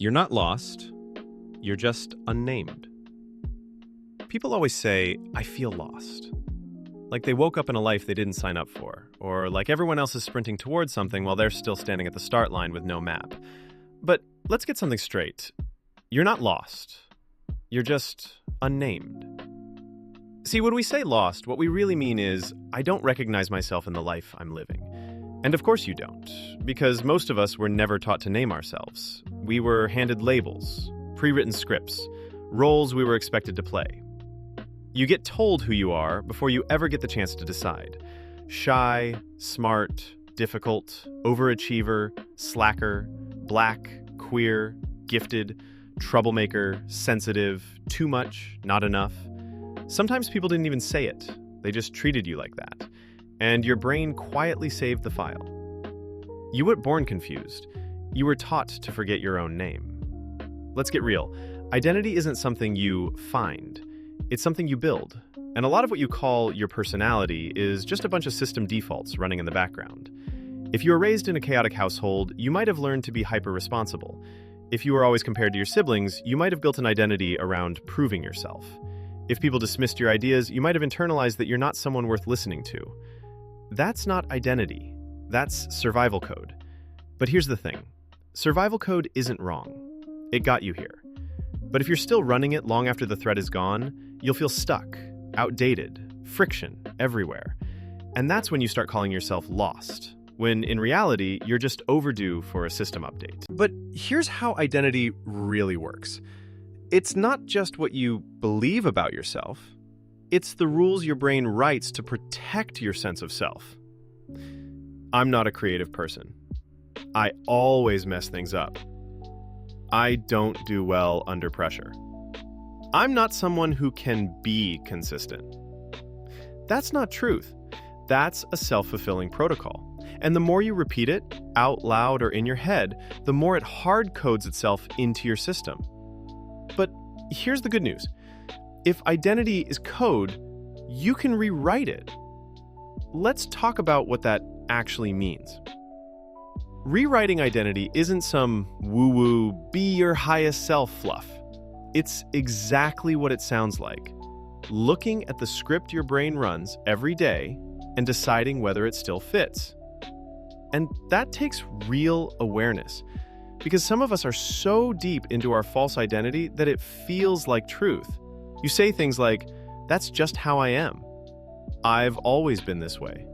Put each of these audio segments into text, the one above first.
You're not lost, you're just unnamed. People always say, I feel lost. Like they woke up in a life they didn't sign up for, or like everyone else is sprinting towards something while they're still standing at the start line with no map. But let's get something straight. You're not lost, you're just unnamed. See, when we say lost, what we really mean is, I don't recognize myself in the life I'm living. And of course you don't, because most of us were never taught to name ourselves. We were handed labels, pre-written scripts, roles we were expected to play. You get told who you are before you ever get the chance to decide. Shy, smart, difficult, overachiever, slacker, black, queer, gifted, troublemaker, sensitive, too much, not enough. Sometimes people didn't even say it. They just treated you like that. And your brain quietly saved the file. You weren't born confused. You were taught to forget your own name. Let's get real. Identity isn't something you find. It's something you build. And a lot of what you call your personality is just a bunch of system defaults running in the background. If you were raised in a chaotic household, you might have learned to be hyper-responsible. If you were always compared to your siblings, you might have built an identity around proving yourself. If people dismissed your ideas, you might have internalized that you're not someone worth listening to. That's not identity. That's survival code. But here's the thing. Survival code isn't wrong. It got you here. But if you're still running it long after the threat is gone, you'll feel stuck, outdated, friction everywhere. And that's when you start calling yourself lost, when in reality, you're just overdue for a system update. But here's how identity really works. It's not just what you believe about yourself. It's the rules your brain writes to protect your sense of self. I'm not a creative person. I always mess things up. I don't do well under pressure. I'm not someone who can be consistent. That's not truth. That's a self-fulfilling protocol. And the more you repeat it, out loud or in your head, the more it hard codes itself into your system. But here's the good news. If identity is code, you can rewrite it. Let's talk about what that actually means. Rewriting identity isn't some woo-woo, be your highest self fluff. It's exactly what it sounds like. Looking at the script your brain runs every day and deciding whether it still fits. And that takes real awareness, because some of us are so deep into our false identity that it feels like truth. You say things like, that's just how I am. I've always been this way.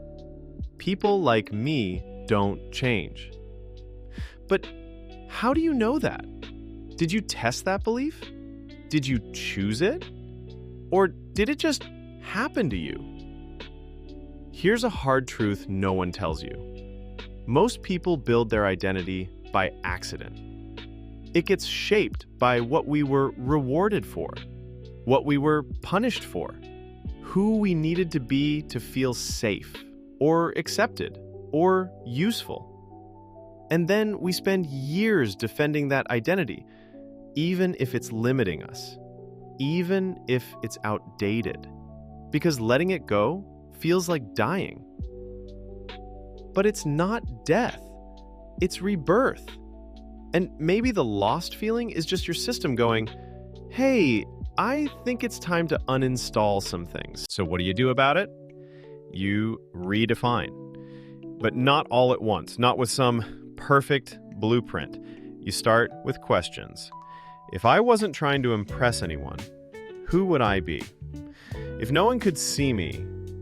People like me don't change. But how do you know that? Did you test that belief? Did you choose it? Or did it just happen to you? Here's a hard truth no one tells you. Most people build their identity by accident. It gets shaped by what we were rewarded for, what we were punished for, who we needed to be to feel safe, or accepted, or useful. And then we spend years defending that identity, even if it's limiting us, even if it's outdated, because letting it go feels like dying. But it's not death, it's rebirth. And maybe the lost feeling is just your system going, hey, I think it's time to uninstall some things. So what do you do about it? You redefine. But not all at once, not with some perfect blueprint. You start with questions. If I wasn't trying to impress anyone, who would I be? If no one could see me,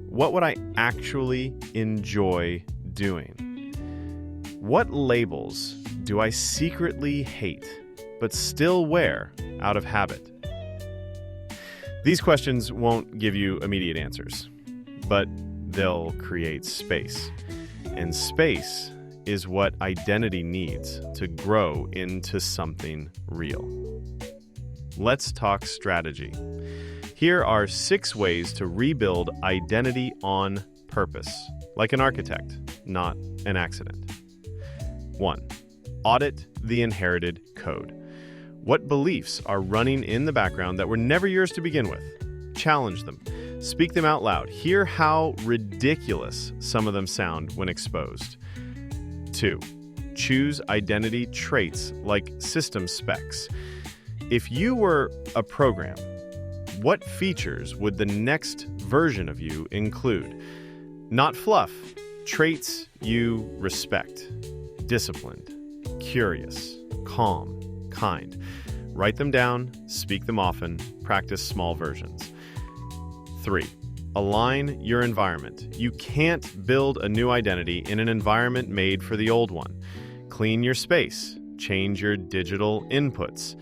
what would I actually enjoy doing? What labels do I secretly hate, but still wear out of habit? These questions won't give you immediate answers, but they'll create space. And space is what identity needs to grow into something real. Let's talk strategy. Here are 6 ways to rebuild identity on purpose, like an architect, not an accident. 1. Audit the inherited code. What beliefs are running in the background that were never yours to begin with? Challenge them. Speak them out loud. Hear how ridiculous some of them sound when exposed. 2. Choose identity traits like system specs. If you were a program, what features would the next version of you include? Not fluff, traits you respect. Disciplined, curious, calm, kind. Write them down, speak them often, practice small versions. 3. Align your environment. You can't build a new identity in an environment made for the old one. Clean your space. Change your digital inputs.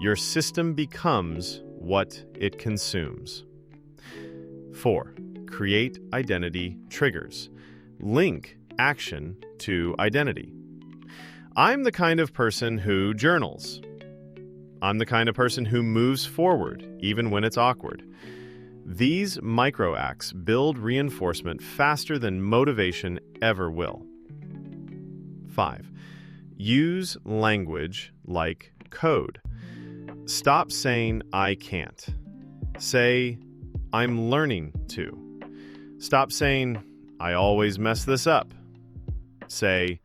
Your system becomes what it consumes. 4. Create identity triggers. Link action to identity. I'm the kind of person who journals. I'm the kind of person who moves forward, even when it's awkward. These micro acts build reinforcement faster than motivation ever will. 5. Use language like code. Stop saying, I can't. Say, I'm learning to. Stop saying, I always mess this up. Say,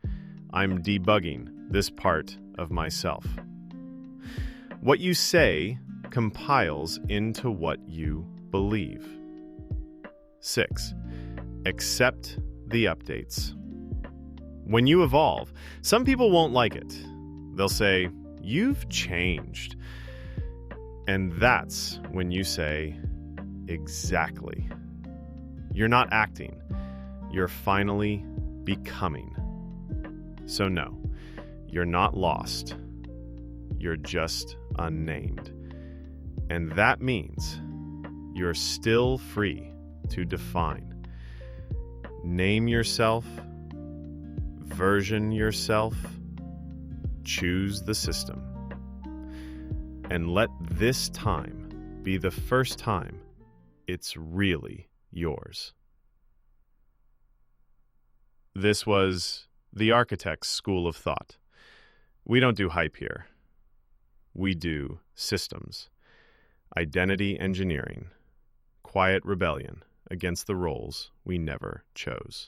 I'm debugging this part of myself. What you say compiles into what you believe. 6. Accept the updates. When you evolve, some people won't like it. They'll say, you've changed. And that's when you say, exactly. You're not acting. You're finally becoming. So no, you're not lost. You're just unnamed. And that means you're still free to define. Name yourself, version yourself, choose the system. And let this time be the first time it's really yours. This was the Architect's School of Thought. We don't do hype here. We do systems, identity engineering, quiet rebellion against the roles we never chose.